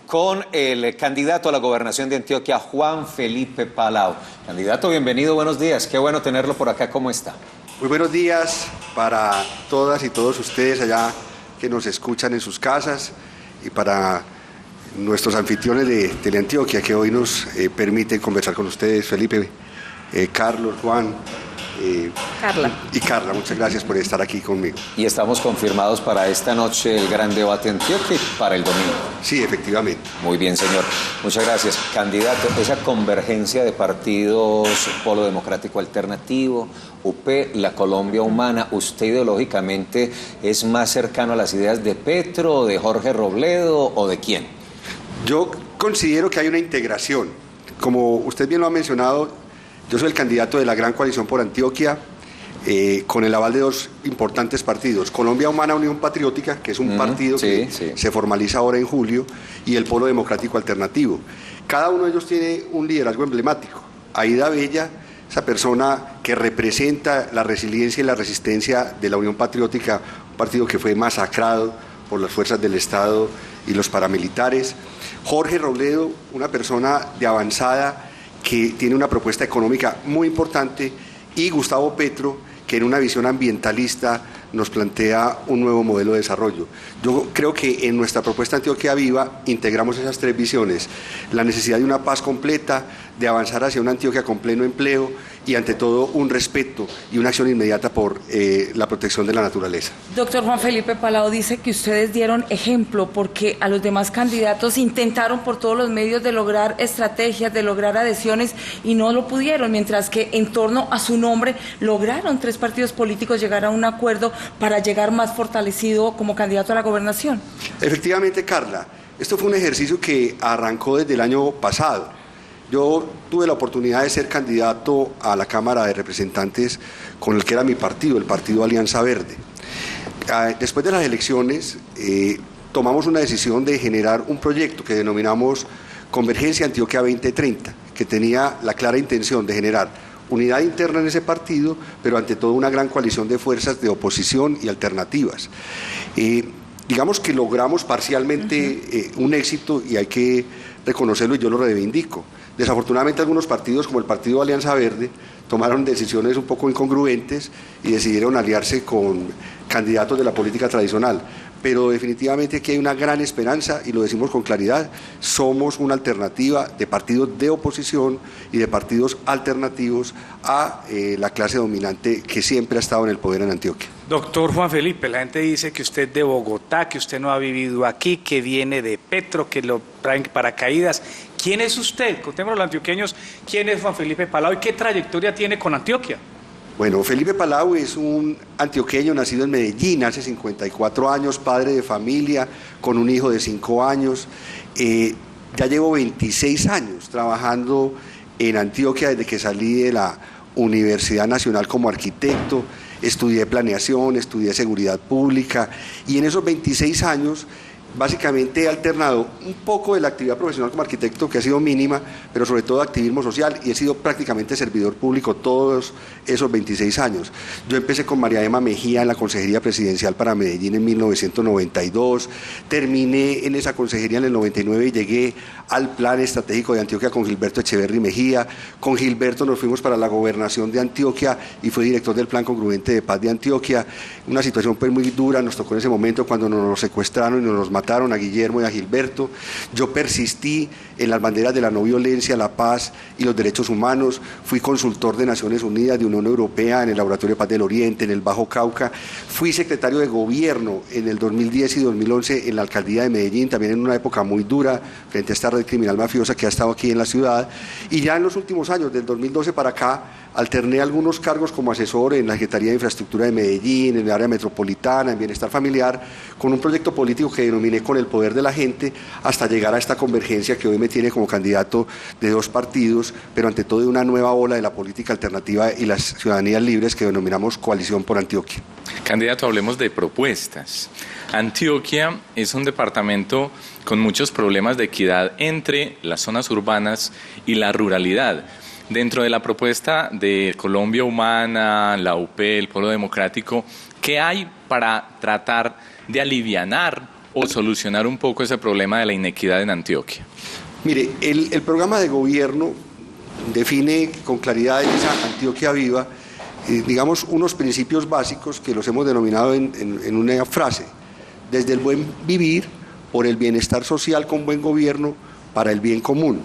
con el candidato a la gobernación de Antioquia, Juan Felipe Palau. Candidato, bienvenido, buenos días. Qué bueno tenerlo por acá. ¿Cómo está? Muy buenos días para todas y todos ustedes allá que nos escuchan en sus casas y para nuestros anfitriones de Teleantioquia que hoy nos permiten conversar con ustedes, Felipe, Carlos, Juan. Carla, muchas gracias por estar aquí conmigo. Y estamos confirmados para esta noche el gran debate Antioquia y para el domingo. Sí, efectivamente. Muy bien, señor. Muchas gracias. Candidato, esa convergencia de partidos, Polo Democrático Alternativo, UP, la Colombia Humana, ¿usted ideológicamente es más cercano a las ideas de Petro, de Jorge Robledo o de quién? Yo considero que hay una integración. Como usted bien lo ha mencionado, yo soy el candidato de la Gran Coalición por Antioquia, con el aval de dos importantes partidos, Colombia Humana Unión Patriótica, que es un partido que se formaliza ahora en julio, y el Polo Democrático Alternativo. Cada uno de ellos tiene un liderazgo emblemático. Aída Bella, esa persona que representa la resiliencia y la resistencia de la Unión Patriótica, un partido que fue masacrado por las fuerzas del Estado y los paramilitares. Jorge Robledo, una persona de avanzada que tiene una propuesta económica muy importante, y Gustavo Petro, que en una visión ambientalista nos plantea un nuevo modelo de desarrollo. Yo creo que en nuestra propuesta Antioquia Viva integramos esas tres visiones: la necesidad de una paz completa, de avanzar hacia una Antioquia con pleno empleo y ante todo un respeto y una acción inmediata por la protección de la naturaleza. Doctor Juan Felipe Palau, dice que ustedes dieron ejemplo porque a los demás candidatos intentaron por todos los medios de lograr estrategias, de lograr adhesiones y no lo pudieron, mientras que en torno a su nombre lograron tres partidos políticos llegar a un acuerdo para llegar más fortalecido como candidato a la gobernación. Efectivamente, Carla, esto fue un ejercicio que arrancó desde el año pasado. Yo tuve la oportunidad de ser candidato a la Cámara de Representantes con el que era mi partido, el Partido Alianza Verde. Después de las elecciones tomamos una decisión de generar un proyecto que denominamos Convergencia Antioquia 2030, que tenía la clara intención de generar unidad interna en ese partido, pero ante todo una gran coalición de fuerzas de oposición y alternativas. Digamos que logramos parcialmente un éxito y hay que reconocerlo y yo lo reivindico. Desafortunadamente algunos partidos como el Partido Alianza Verde tomaron decisiones un poco incongruentes y decidieron aliarse con candidatos de la política tradicional. Pero definitivamente aquí hay una gran esperanza y lo decimos con claridad: somos una alternativa de partidos de oposición y de partidos alternativos a la clase dominante que siempre ha estado en el poder en Antioquia. Doctor Juan Felipe, la gente dice que usted es de Bogotá, que usted no ha vivido aquí, que viene de Petro, que lo traen paracaídas. ¿Quién es usted? Contémoslo a los antioqueños, ¿quién es Juan Felipe Palau y qué trayectoria tiene con Antioquia? Bueno, Felipe Palau es un antioqueño nacido en Medellín hace 54 años, padre de familia, con un hijo de 5 años. Ya llevo 26 años trabajando en Antioquia desde que salí de la Universidad Nacional como arquitecto. Estudié planeación, estudié seguridad pública y en esos 26 años básicamente he alternado un poco de la actividad profesional como arquitecto, que ha sido mínima, pero sobre todo activismo social, y he sido prácticamente servidor público todos esos 26 años. Yo empecé con María Emma Mejía en la Consejería Presidencial para Medellín en 1992, terminé en esa consejería en el 99 y llegué al Plan Estratégico de Antioquia con Gilberto Echeverry Mejía. Con Gilberto nos fuimos para la gobernación de Antioquia y fue director del Plan Congruente de Paz de Antioquia. Una situación pues muy dura nos tocó en ese momento cuando nos secuestraron y nos mataron a Guillermo y a Gilberto. Yo persistí en las banderas de la no violencia, la paz y los derechos humanos. Fui consultor de Naciones Unidas, de Unión Europea, en el Laboratorio de Paz del Oriente, en el Bajo Cauca. Fui secretario de gobierno en el 2010 y 2011 en la alcaldía de Medellín, también en una época muy dura frente a esta red criminal mafiosa que ha estado aquí en la ciudad. Y ya en los últimos años, del 2012 para acá, alterné algunos cargos como asesor en la Secretaría de Infraestructura de Medellín, en el área metropolitana, en bienestar familiar, con un proyecto político que denominé Con el Poder de la Gente, hasta llegar a esta convergencia que hoy me tiene como candidato de dos partidos, pero ante todo de una nueva ola de la política alternativa y las ciudadanías libres que denominamos Coalición por Antioquia. Candidato, hablemos de propuestas. Antioquia es un departamento con muchos problemas de equidad entre las zonas urbanas y la ruralidad. Dentro de la propuesta de Colombia Humana, la UP, el Polo Democrático, ¿qué hay para tratar de alivianar o solucionar un poco ese problema de la inequidad en Antioquia? Mire, el programa de gobierno define con claridad en esa Antioquia Viva, digamos, unos principios básicos que los hemos denominado en una frase: desde el buen vivir, por el bienestar social con buen gobierno, para el bien común.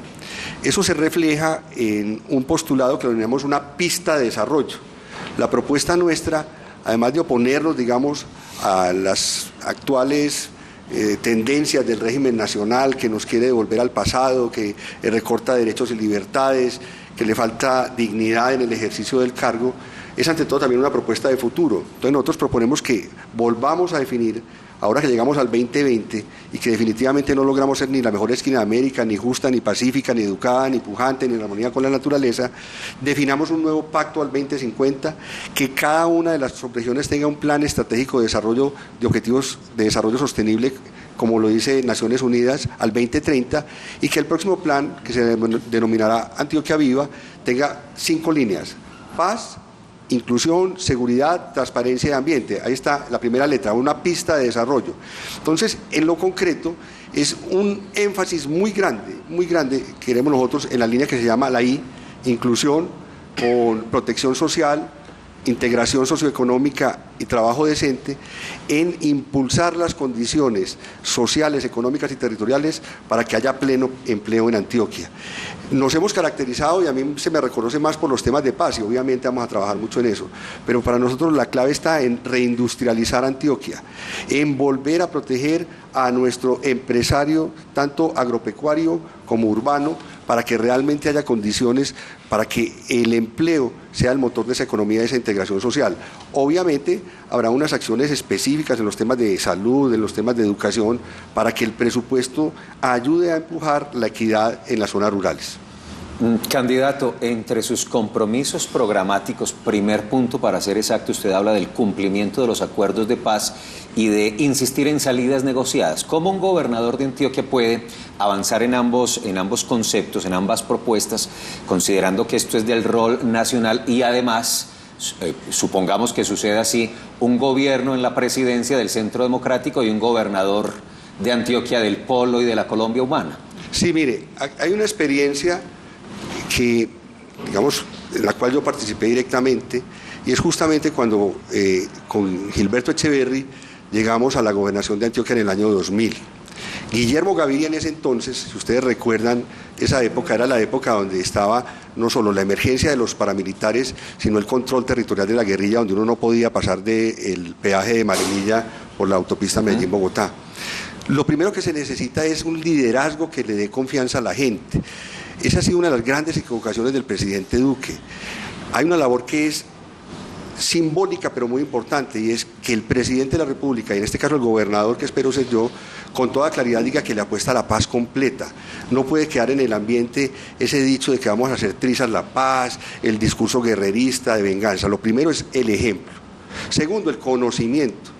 Eso se refleja en un postulado que denominamos una pista de desarrollo. La propuesta nuestra, además de oponernos, digamos, a las actuales tendencias del régimen nacional que nos quiere devolver al pasado, que recorta derechos y libertades, que le falta dignidad en el ejercicio del cargo, es ante todo también una propuesta de futuro. Entonces nosotros proponemos que volvamos a definir, ahora que llegamos al 2020 y que definitivamente no logramos ser ni la mejor esquina de América, ni justa, ni pacífica, ni educada, ni pujante, ni en armonía con la naturaleza, definamos un nuevo pacto al 2050, que cada una de las subregiones tenga un plan estratégico de desarrollo, de objetivos de desarrollo sostenible, como lo dice Naciones Unidas, al 2030, y que el próximo plan, que se denominará Antioquia Viva, tenga 5 líneas: paz, inclusión, seguridad, transparencia y ambiente. Ahí está la primera letra, una pista de desarrollo. Entonces, en lo concreto, es un énfasis muy grande, queremos nosotros, en la línea que se llama la I, inclusión, con protección social, integración socioeconómica y trabajo decente, en impulsar las condiciones sociales, económicas y territoriales para que haya pleno empleo en Antioquia. Nos hemos caracterizado, y a mí se me reconoce más por los temas de paz, y obviamente vamos a trabajar mucho en eso, pero para nosotros la clave está en reindustrializar Antioquia, en volver a proteger a nuestro empresario, tanto agropecuario como urbano, para que realmente haya condiciones para que el empleo sea el motor de esa economía, de esa integración social. Obviamente habrá unas acciones específicas en los temas de salud, en los temas de educación, para que el presupuesto ayude a empujar la equidad en las zonas rurales. Candidato, entre sus compromisos programáticos, primer punto para ser exacto, usted habla del cumplimiento de los acuerdos de paz y de insistir en salidas negociadas. ¿Cómo un gobernador de Antioquia puede avanzar en ambos conceptos, en ambas propuestas, considerando que esto es del rol nacional y además, supongamos que suceda así, un gobierno en la presidencia del Centro Democrático y un gobernador de Antioquia del Polo y de la Colombia Humana? Sí, mire, hay una experiencia que, digamos, en la cual yo participé directamente, y es justamente cuando con Gilberto Echeverry llegamos a la gobernación de Antioquia en el año 2000. Guillermo Gaviria en ese entonces, si ustedes recuerdan, esa época era la época donde estaba no solo la emergencia de los paramilitares, sino el control territorial de la guerrilla, donde uno no podía pasar del peaje de Marinilla por la autopista Medellín-Bogotá. Lo primero que se necesita es un liderazgo que le dé confianza a la gente. Esa ha sido una de las grandes equivocaciones del presidente Duque. Hay una labor que es simbólica pero muy importante, y es que el presidente de la República, y en este caso el gobernador, que espero ser yo, con toda claridad diga que le apuesta a la paz completa. No puede quedar en el ambiente ese dicho de que vamos a hacer trizas la paz, el discurso guerrerista de venganza. Lo primero es el ejemplo. Segundo, el conocimiento.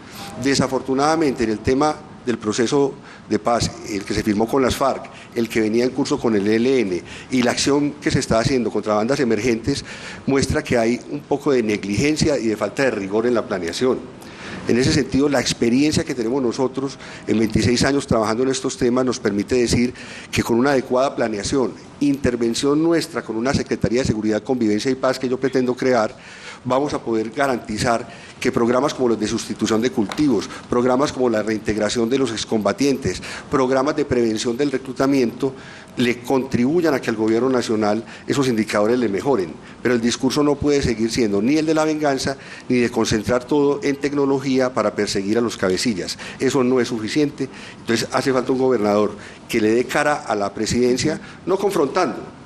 Desafortunadamente, en el tema del proceso de paz, el que se firmó con las FARC, el que venía en curso con el ELN y la acción que se está haciendo contra bandas emergentes, muestra que hay un poco de negligencia y de falta de rigor en la planeación. En ese sentido, la experiencia que tenemos nosotros en 26 años trabajando en estos temas nos permite decir que con una adecuada planeación, intervención nuestra con una Secretaría de Seguridad, Convivencia y Paz que yo pretendo crear, vamos a poder garantizar que programas como los de sustitución de cultivos, programas como la reintegración de los excombatientes, programas de prevención del reclutamiento, le contribuyan a que al gobierno nacional esos indicadores le mejoren. Pero el discurso no puede seguir siendo ni el de la venganza, ni de concentrar todo en tecnología para perseguir a los cabecillas. Eso no es suficiente. Entonces hace falta un gobernador que le dé cara a la presidencia, no confrontando,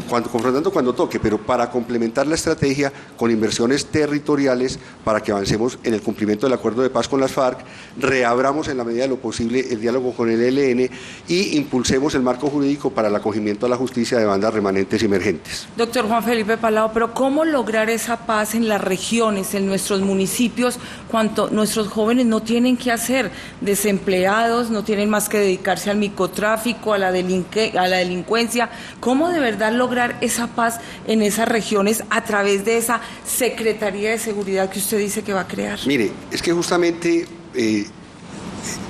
confrontando cuando toque, pero para complementar la estrategia con inversiones territoriales para que avancemos en el cumplimiento del acuerdo de paz con las FARC, reabramos en la medida de lo posible el diálogo con el ELN y impulsemos el marco jurídico para el acogimiento a la justicia de bandas remanentes y emergentes. Doctor Juan Felipe Palao, pero ¿cómo lograr esa paz en las regiones, en nuestros municipios, cuando nuestros jóvenes no tienen qué hacer, desempleados, no tienen más que dedicarse al microtráfico, a la delincuencia? ¿Cómo de verdad lograr esa paz en esas regiones a través de esa Secretaría de Seguridad que usted dice que va a crear? Mire, es que justamente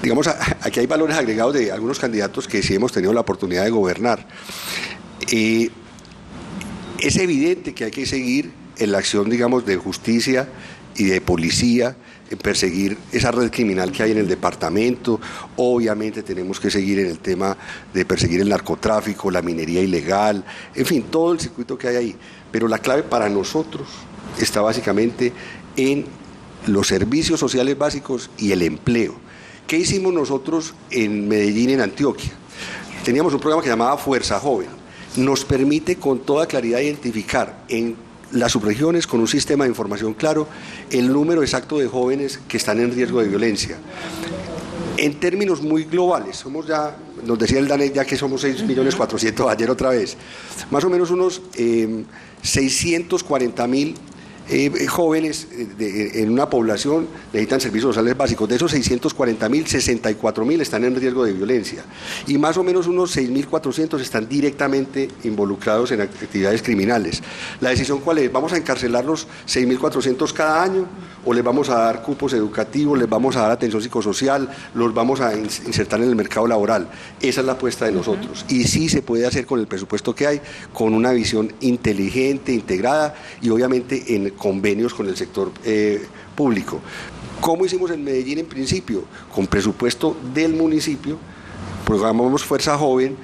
digamos, aquí hay valores agregados de algunos candidatos que sí hemos tenido la oportunidad de gobernar. Es evidente que hay que seguir en la acción, digamos, de justicia y de policía, en perseguir esa red criminal que hay en el departamento. Obviamente tenemos que seguir en el tema de perseguir el narcotráfico, la minería ilegal, en fin, todo el circuito que hay ahí. Pero la clave para nosotros está básicamente en los servicios sociales básicos y el empleo. ¿Qué hicimos nosotros en Medellín, en Antioquia? Teníamos un programa que se llamaba Fuerza Joven. Nos permite con toda claridad identificar en las subregiones, con un sistema de información claro, el número exacto de jóvenes que están en riesgo de violencia. En términos muy globales, somos ya, nos decía el DANET ya que somos 6.400.000, ayer otra vez, más o menos unos 640.000 jóvenes en una población necesitan servicios sociales básicos. De esos 640.000, 64.000 están en riesgo de violencia y más o menos unos 6.400 están directamente involucrados en actividades criminales. ¿La decisión cuál es? ¿Vamos a encarcelar los 6.400 cada año o les vamos a dar cupos educativos, les vamos a dar atención psicosocial, los vamos a insertar en el mercado laboral? Esa es la apuesta de nosotros y sí se puede hacer con el presupuesto que hay, con una visión inteligente, integrada y obviamente en convenios con el sector público. ¿Cómo hicimos en Medellín en principio? Con presupuesto del municipio, programamos Fuerza Joven,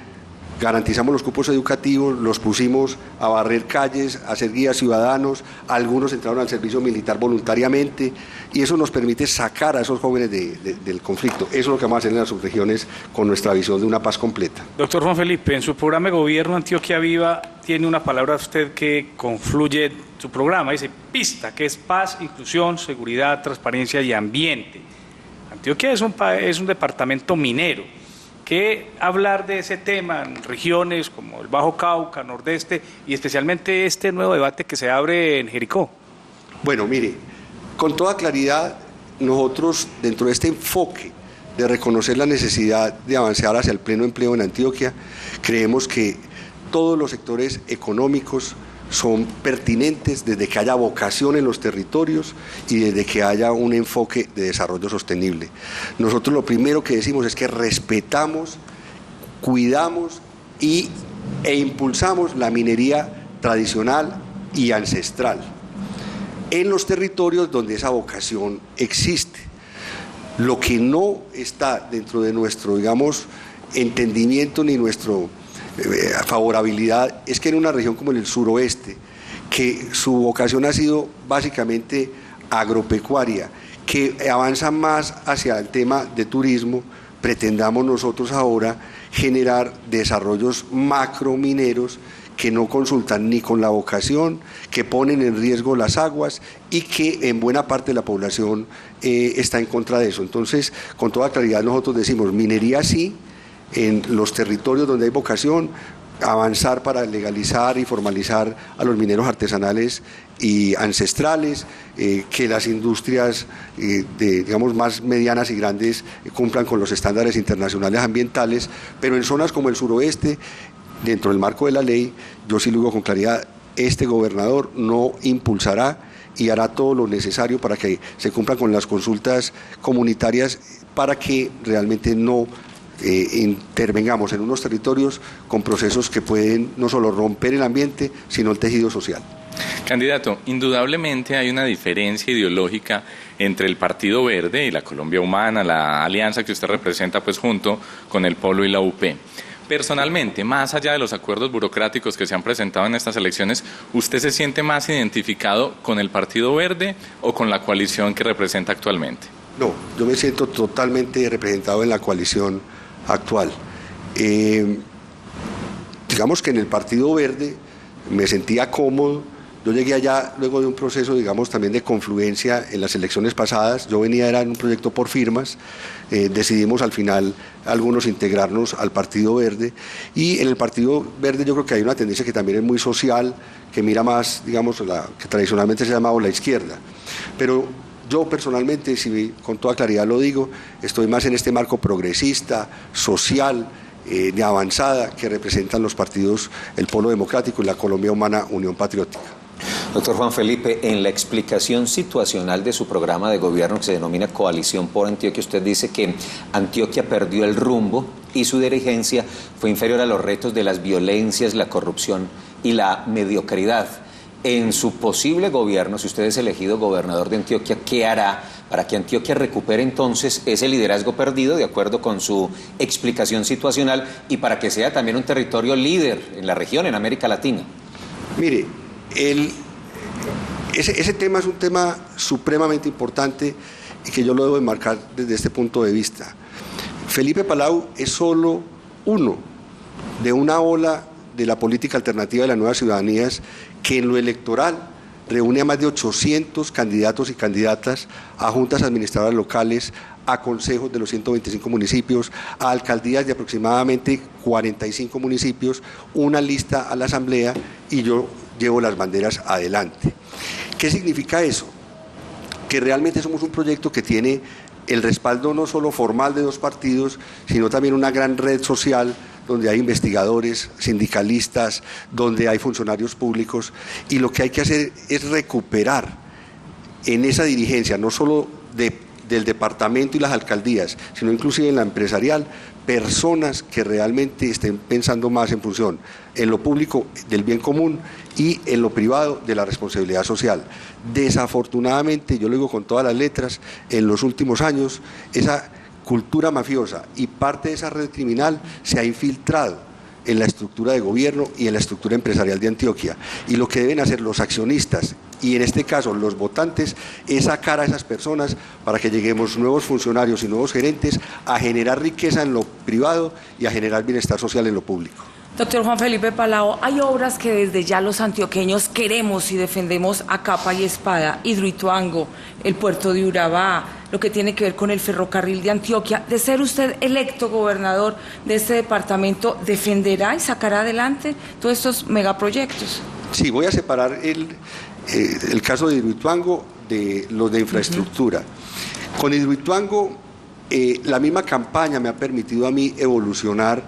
garantizamos los cupos educativos, los pusimos a barrer calles, a hacer guías ciudadanos, algunos entraron al servicio militar voluntariamente y eso nos permite sacar a esos jóvenes del conflicto. Eso es lo que vamos a hacer en las subregiones con nuestra visión de una paz completa. Doctor Juan Felipe, en su programa de gobierno Antioquia Viva tiene una palabra usted que confluye su programa, dice PISTA, que es paz, inclusión, seguridad, transparencia y ambiente. Antioquia es un departamento minero. ¿Qué hablar de ese tema en regiones como el Bajo Cauca, Nordeste y especialmente este nuevo debate que se abre en Jericó? Bueno, mire, con toda claridad nosotros dentro de este enfoque de reconocer la necesidad de avanzar hacia el pleno empleo en Antioquia, creemos que todos los sectores económicos son pertinentes desde que haya vocación en los territorios y desde que haya un enfoque de desarrollo sostenible. Nosotros lo primero que decimos es que respetamos, cuidamos e impulsamos la minería tradicional y ancestral en los territorios donde esa vocación existe. Lo que no está dentro de nuestro, digamos, entendimiento ni nuestro favorabilidad es que en una región como el suroeste, que su vocación ha sido básicamente agropecuaria, que avanza más hacia el tema de turismo, pretendamos nosotros ahora generar desarrollos macromineros que no consultan ni con la vocación, que ponen en riesgo las aguas y que en buena parte de la población está en contra de eso. Entonces, con toda claridad nosotros decimos, minería sí, en los territorios donde hay vocación, avanzar para legalizar y formalizar a los mineros artesanales y ancestrales, que las industrias digamos más medianas y grandes cumplan con los estándares internacionales ambientales, pero en zonas como el suroeste, dentro del marco de la ley, yo sí lo digo con claridad, este gobernador no impulsará y hará todo lo necesario para que se cumplan con las consultas comunitarias para que realmente no intervengamos en unos territorios con procesos que pueden no solo romper el ambiente, sino el tejido social. Candidato, indudablemente hay una diferencia ideológica entre el Partido Verde y la Colombia Humana, la alianza que usted representa pues junto con el Polo y la UP. Personalmente, más allá de los acuerdos burocráticos que se han presentado en estas elecciones, ¿usted se siente más identificado con el Partido Verde o con la coalición que representa actualmente? No, yo me siento totalmente representado en la coalición actual. Digamos que en el Partido Verde me sentía cómodo. Yo llegué allá luego de un proceso, digamos, también de confluencia en las elecciones pasadas. Yo era en un proyecto por firmas, decidimos al final algunos integrarnos al Partido Verde, y en el Partido Verde yo creo que hay una tendencia que también es muy social, que mira más, digamos, que tradicionalmente se ha llamado la izquierda. Pero yo personalmente, si con toda claridad lo digo, estoy más en este marco progresista, social, de avanzada, que representan los partidos, el Polo Democrático y la Colombia Humana Unión Patriótica. Doctor Juan Felipe, en la explicación situacional de su programa de gobierno que se denomina Coalición por Antioquia, usted dice que Antioquia perdió el rumbo y su dirigencia fue inferior a los retos de las violencias, la corrupción y la mediocridad. En su posible gobierno, si usted es elegido gobernador de Antioquia, ¿qué hará para que Antioquia recupere entonces ese liderazgo perdido, de acuerdo con su explicación situacional, y para que sea también un territorio líder en la región, en América Latina? Mire, ese tema es un tema supremamente importante y que yo lo debo enmarcar desde este punto de vista. Felipe Palau es solo uno de una ola de la política alternativa de las nuevas ciudadanías que en lo electoral reúne a más de 800 candidatos y candidatas a juntas administradoras locales, a consejos de los 125 municipios, a alcaldías de aproximadamente 45 municipios, una lista a la asamblea y yo llevo las banderas adelante. ¿Qué significa eso? Que realmente somos un proyecto que tiene el respaldo no solo formal de 2 partidos, sino también una gran red social donde hay investigadores, sindicalistas, donde hay funcionarios públicos, y lo que hay que hacer es recuperar en esa dirigencia, no solo del departamento y las alcaldías, sino inclusive en la empresarial, personas que realmente estén pensando más en función en lo público del bien común y en lo privado de la responsabilidad social. Desafortunadamente, yo lo digo con todas las letras, en los últimos años esa cultura mafiosa y parte de esa red criminal se ha infiltrado en la estructura de gobierno y en la estructura empresarial de Antioquia, y lo que deben hacer los accionistas y en este caso los votantes es sacar a esas personas para que lleguemos nuevos funcionarios y nuevos gerentes a generar riqueza en lo privado y a generar bienestar social en lo público. Doctor Juan Felipe Palau, hay obras que desde ya los antioqueños queremos y defendemos a capa y espada: Hidroituango, el puerto de Urabá, lo que tiene que ver con el ferrocarril de Antioquia. De ser usted electo gobernador de este departamento, ¿defenderá y sacará adelante todos estos megaproyectos? Sí, voy a separar el caso de Hidroituango de los de infraestructura. Con Hidroituango, la misma campaña me ha permitido a mí evolucionar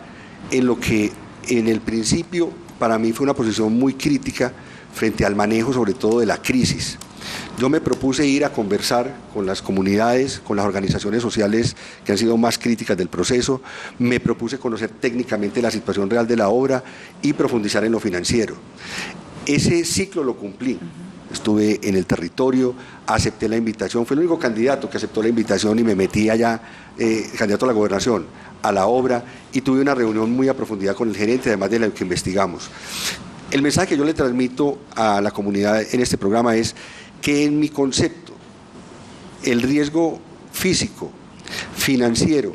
en lo que en el principio para mí fue una posición muy crítica frente al manejo sobre todo de la crisis. Yo me propuse ir a conversar con las comunidades, con las organizaciones sociales que han sido más críticas del proceso, me propuse conocer técnicamente la situación real de la obra y profundizar en lo financiero. Ese ciclo lo cumplí. Estuve en el territorio, acepté la invitación, fui el único candidato que aceptó la invitación y me metí allá, candidato a la gobernación, a la obra, y tuve una reunión muy a profundidad con el gerente, además de lo que investigamos. El mensaje que yo le transmito a la comunidad en este programa es que en mi concepto el riesgo físico, financiero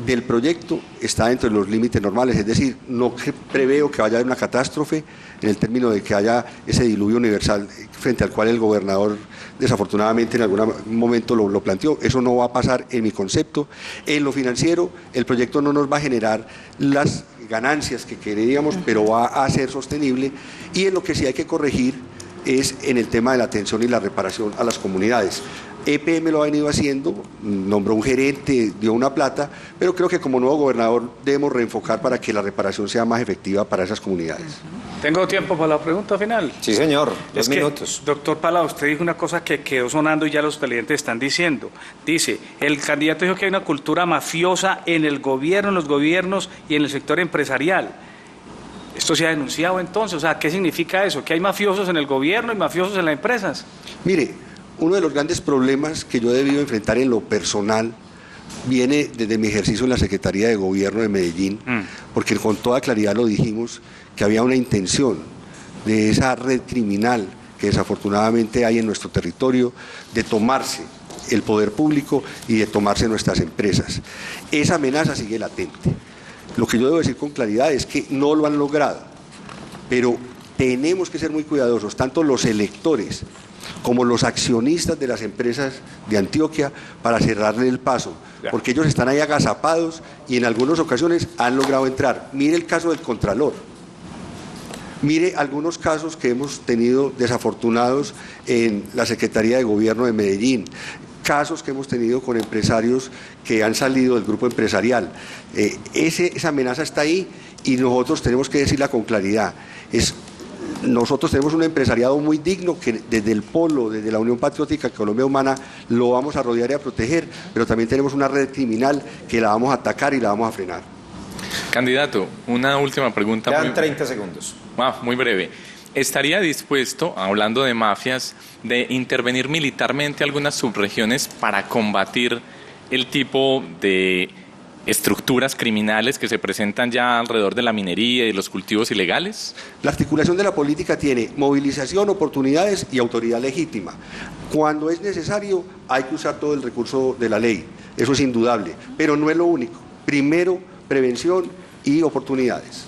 del proyecto está dentro de los límites normales, es decir, no preveo que vaya a haber una catástrofe en el término de que haya ese diluvio universal frente al cual el gobernador desafortunadamente en algún momento lo planteó. Eso no va a pasar en mi concepto. En lo financiero, el proyecto no nos va a generar las ganancias que queríamos, pero va a ser sostenible, y en lo que sí hay que corregir es en el tema de la atención y la reparación a las comunidades. EPM lo ha venido haciendo, nombró un gerente, dio una plata, pero creo que como nuevo gobernador debemos reenfocar para que la reparación sea más efectiva para esas comunidades. ¿Tengo tiempo para la pregunta final? Sí, señor, 2 minutos. Doctor Palau, usted dijo una cosa que quedó sonando y ya los televidentes están diciendo. Dice, el candidato dijo que hay una cultura mafiosa en el gobierno, en los gobiernos y en el sector empresarial. ¿Esto se ha denunciado entonces? O sea, ¿qué significa eso? ¿Que hay mafiosos en el gobierno y mafiosos en las empresas? Mire, uno de los grandes problemas que yo he debido enfrentar en lo personal viene desde mi ejercicio en la Secretaría de Gobierno de Medellín, porque con toda claridad lo dijimos, que había una intención de esa red criminal que desafortunadamente hay en nuestro territorio de tomarse el poder público y de tomarse nuestras empresas. Esa amenaza sigue latente. Lo que yo debo decir con claridad es que no lo han logrado, pero tenemos que ser muy cuidadosos, tanto los electores como los accionistas de las empresas de Antioquia, para cerrarle el paso, porque ellos están ahí agazapados y en algunas ocasiones han logrado entrar. Mire el caso del Contralor, mire algunos casos que hemos tenido desafortunados en la Secretaría de Gobierno de Medellín, casos que hemos tenido con empresarios que han salido del grupo empresarial. Esa amenaza está ahí y nosotros tenemos que decirla con claridad. Es nosotros tenemos un empresariado muy digno que desde el Polo, desde la Unión Patriótica Colombia Humana, lo vamos a rodear y a proteger, pero también tenemos una red criminal que la vamos a atacar y la vamos a frenar. Candidato, una última pregunta. Quedan 30 segundos. Muy breve. ¿Estaría dispuesto, hablando de mafias, de intervenir militarmente algunas subregiones para combatir el tipo de estructuras criminales que se presentan ya alrededor de la minería y los cultivos ilegales? La articulación de la política tiene movilización, oportunidades y autoridad legítima. Cuando es necesario hay que usar todo el recurso de la ley, eso es indudable, pero no es lo único. Primero, prevención y oportunidades.